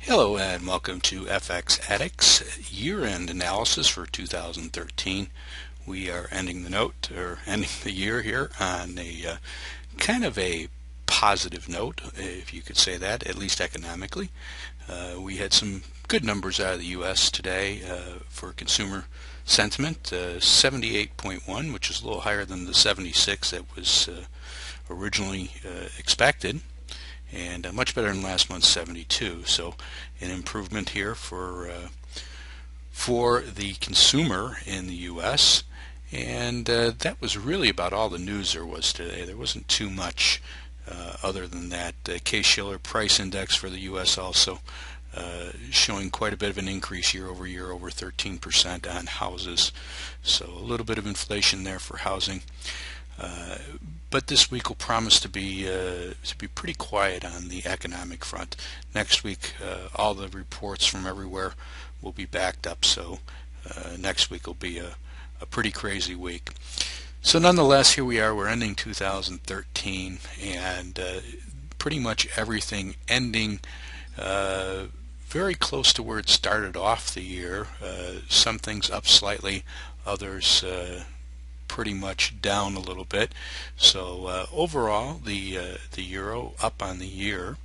Hello and welcome to FX Addicts year-end analysis for 2013. We are ending the year here on a kind of a positive note, if you could say that, at least economically. We had some good numbers out of the U.S. today for consumer sentiment, 78.1, which is a little higher than the 76 that was originally expected, and much better than last month's 72. So an improvement here for the consumer in the U.S. And that was really about all the news there was today. There wasn't too much other than that. Case-Shiller price index for the U.S. also showing quite a bit of an increase year over year, over 13% on houses. So a little bit of inflation there for housing. But this week will promise to be pretty quiet on the economic front. Next week, all the reports from everywhere will be backed up. So next week will be a pretty crazy week. So nonetheless, here we are. We're ending 2013, and pretty much everything ending very close to where it started off the year. Some things up slightly, others pretty much down a little bit. So overall, the euro up on the year.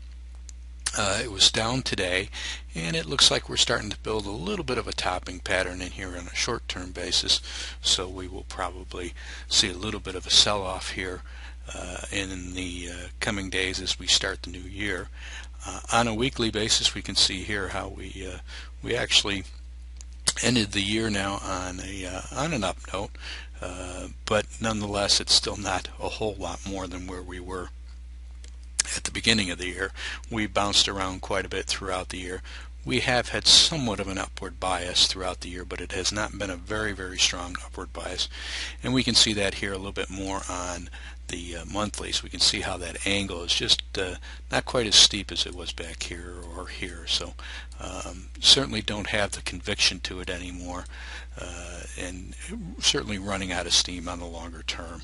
It was down today, and it looks like we're starting to build a little bit of a topping pattern in here on a short-term basis. So we will probably see a little bit of a sell-off here in the coming days as we start the new year. On a weekly basis, we can see here how we actually ended the year now on an up note, but nonetheless, it's still not a whole lot more than where we were at the beginning of the year. We bounced around quite a bit throughout the year. We have had somewhat of an upward bias throughout the year, but it has not been a very, very strong upward bias. And we can see that here a little bit more on the monthlies. We can see how that angle is just not quite as steep as it was back here or here. So certainly don't have the conviction to it anymore, and certainly running out of steam on the longer term.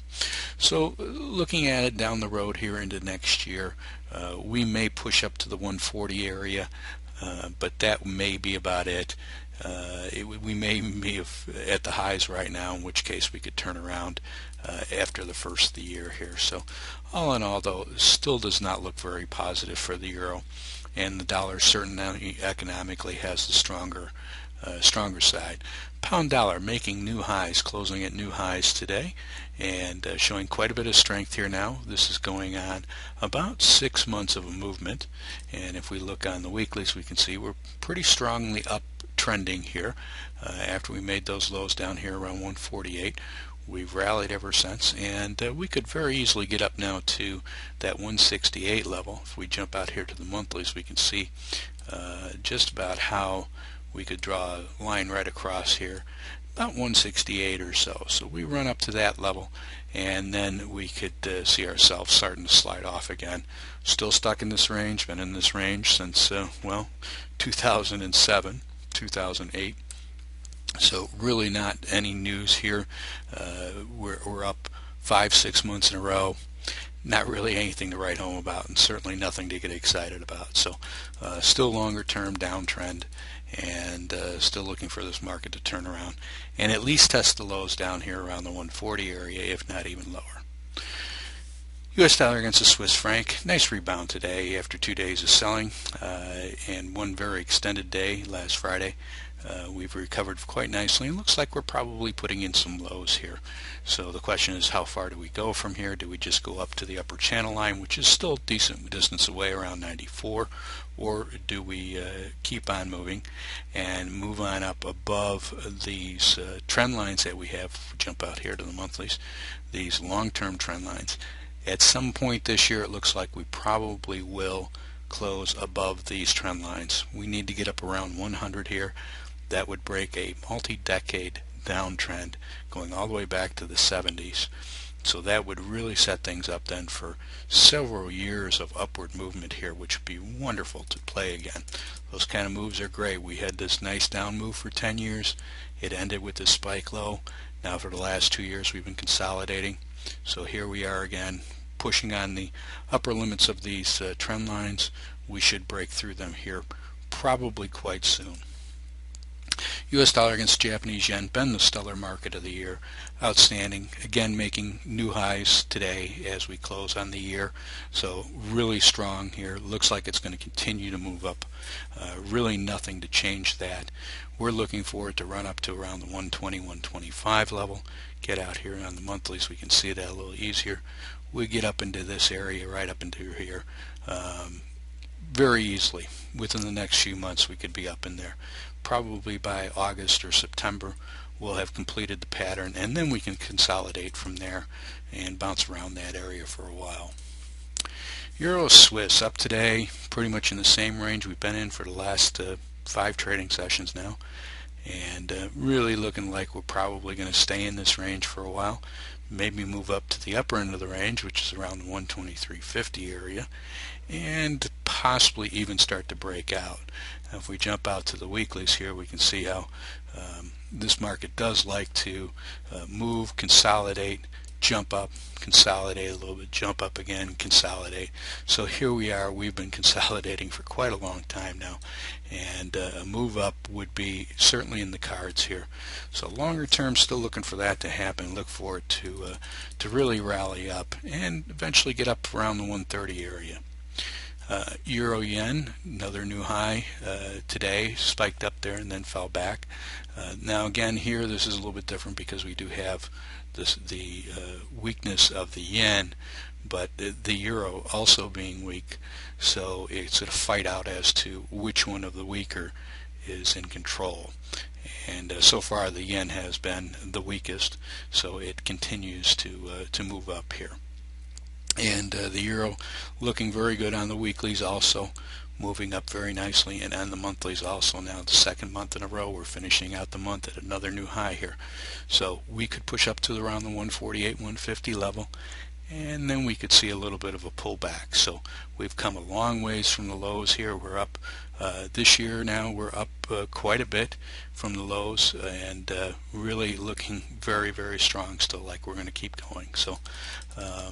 So looking at it down the road here into next year, we may push up to the 140 area, but that may be about it. We may be at the highs right now, in which case we could turn around after the first of the year here. So all in all, though, still does not look very positive for the euro, and the dollar certainly economically has the stronger side. Pound dollar making new highs, closing at new highs today, and showing quite a bit of strength here now. This is going on about 6 months of a movement, and if we look on the weeklies, we can see we're pretty strongly up trending here. After we made those lows down here around 148, we've rallied ever since, and we could very easily get up now to that 168 level. If we jump out here to the monthlies, we can see just about how we could draw a line right across here, about 168 or so. So we run up to that level, and then we could see ourselves starting to slide off again. Still stuck in this range, been in this range since, well, 2007, 2008. So really not any news here. We're up 5-6 months in a row. Not really anything to write home about, and certainly nothing to get excited about. So still longer term downtrend, and still looking for this market to turn around and at least test the lows down here around the 140 area, if not even lower. U.S. dollar against the Swiss franc, nice rebound today after 2 days of selling and one very extended day last Friday. We've recovered quite nicely, and looks like we're probably putting in some lows here. So the question is, how far do we go from here? Do we just go up to the upper channel line, which is still a decent distance away, around 94, or do we keep on moving and move on up above these trend lines that we have? Jump out here to the monthlies, these long-term trend lines. At some point this year, it looks like we probably will close above these trend lines. We need to get up around 100 here. That would break a multi-decade downtrend going all the way back to the 70s. So that would really set things up then for several years of upward movement here, which would be wonderful to play again. Those kind of moves are great. We had this nice down move for 10 years. It ended with this spike low. Now for the last 2 years we've been consolidating. So here we are again, pushing on the upper limits of these trend lines. We should break through them here probably quite soon. U.S. dollar against Japanese yen, been the stellar market of the year. Outstanding. Again, making new highs today as we close on the year. So really strong here. Looks like it's going to continue to move up. Really nothing to change that. We're looking for it to run up to around the 120, 125 level. Get out here on the monthlies, we can see that a little easier. We get up into this area, right up into here. Very easily. Within the next few months we could be up in there. Probably by August or September we'll have completed the pattern, and then we can consolidate from there and bounce around that area for a while. Euro Swiss up today, pretty much in the same range we've been in for the last 5 trading sessions now, and really looking like we're probably going to stay in this range for a while. Maybe move up to the upper end of the range, which is around the 123.50 area, and possibly even start to break out. Now, if we jump out to the weeklies here, we can see how this market does like to move, consolidate, jump up, consolidate a little bit, jump up again, consolidate. So here we are. We've been consolidating for quite a long time now, and a move up would be certainly in the cards here. So longer term, still looking for that to happen. Look for it to really rally up and eventually get up around the 130 area. Euro yen, another new high today, spiked up there and then fell back. Now again here this is a little bit different because we do have the weakness of the yen, but the euro also being weak, so it's a fight out as to which one of the weaker is in control. And so far the yen has been the weakest, so it continues to move up here. And the euro looking very good on the weeklies, also moving up very nicely, and on the monthlies also. Now the second month in a row we're finishing out the month at another new high here, so we could push up to around the 148, 150 level, and then we could see a little bit of a pullback. So we've come a long ways from the lows here. We're up this year now, we're up quite a bit from the lows, and really looking very, very strong still, like we're going to keep going. So a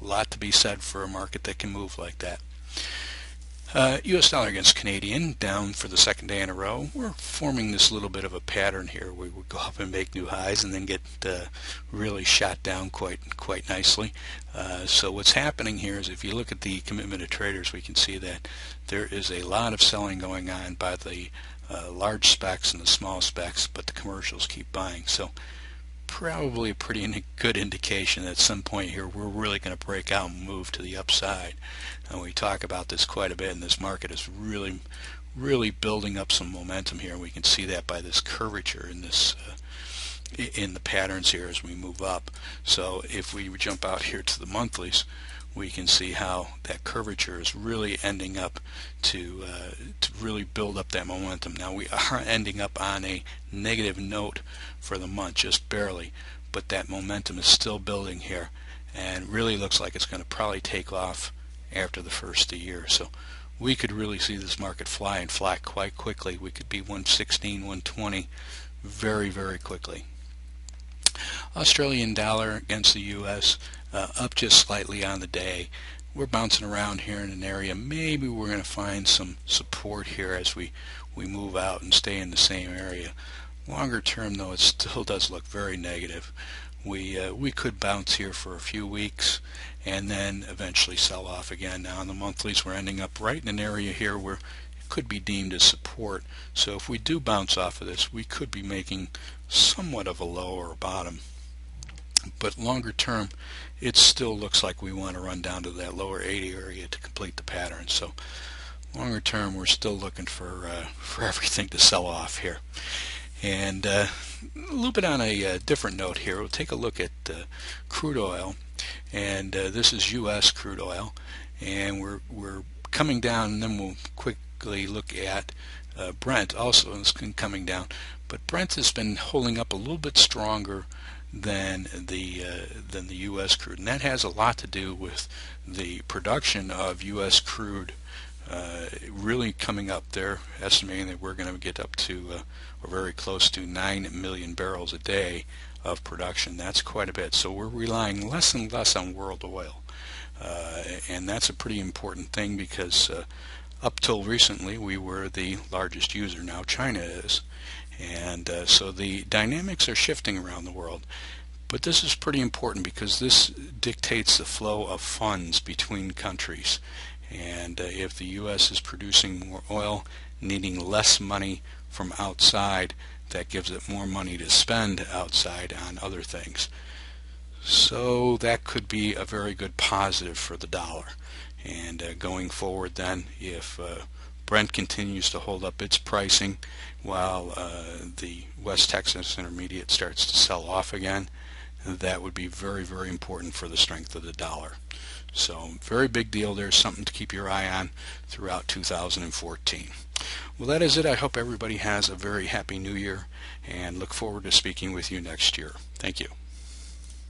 lot to be said for a market that can move like that. U.S. dollar against Canadian, down for the second day in a row. We're forming this little bit of a pattern here. We would go up and make new highs and then get really shot down quite nicely. So what's happening here is, if you look at the commitment of traders, we can see that there is a lot of selling going on by the large specs and the small specs, but the commercials keep buying. So probably a pretty good indication that at some point here we're really going to break out and move to the upside. And we talk about this quite a bit, and this market is really building up some momentum here, and we can see that by this curvature in this in the patterns here as we move up. So if we jump out here to the monthlies, we can see how that curvature is really ending up to really build up that momentum. Now we are ending up on a negative note for the month, just barely, but that momentum is still building here, and really looks like it's going to probably take off after the first of the year. So we could really see this market fly and fly quite quickly. We could be 116, 120 very, very quickly. Australian dollar against the US, up just slightly on the day. We're bouncing around here in an area. Maybe we're going to find some support here as we move out and stay in the same area. Longer term though, it still does look very negative. We could bounce here for a few weeks and then eventually sell off again. Now on the monthlies we're ending up right in an area here where it could be deemed as support. So if we do bounce off of this, we could be making somewhat of a low or a bottom. But longer term, it still looks like we want to run down to that lower 80 area to complete the pattern. So longer term, we're still looking for everything to sell off here. And a little bit on a different note here, we'll take a look at crude oil, and this is U.S. crude oil, and we're coming down, and then we'll quickly look at Brent. Also, it's coming down, but Brent has been holding up a little bit stronger than the U.S. crude, and that has a lot to do with the production of U.S. crude really coming up. They're estimating that we're going to get up to or very close to 9 million barrels a day of production. That's quite a bit. So we're relying less and less on world oil, and that's a pretty important thing, because Up till recently, we were the largest user. Now China is. And so the dynamics are shifting around the world. But this is pretty important because this dictates the flow of funds between countries. And if the U.S. is producing more oil, needing less money from outside, that gives it more money to spend outside on other things. So that could be a very good positive for the dollar. And going forward then, if Brent continues to hold up its pricing while the West Texas Intermediate starts to sell off again, that would be very, very important for the strength of the dollar. So very big deal. There's something to keep your eye on throughout 2014. Well, that is it. I hope everybody has a very happy new year and look forward to speaking with you next year. Thank you.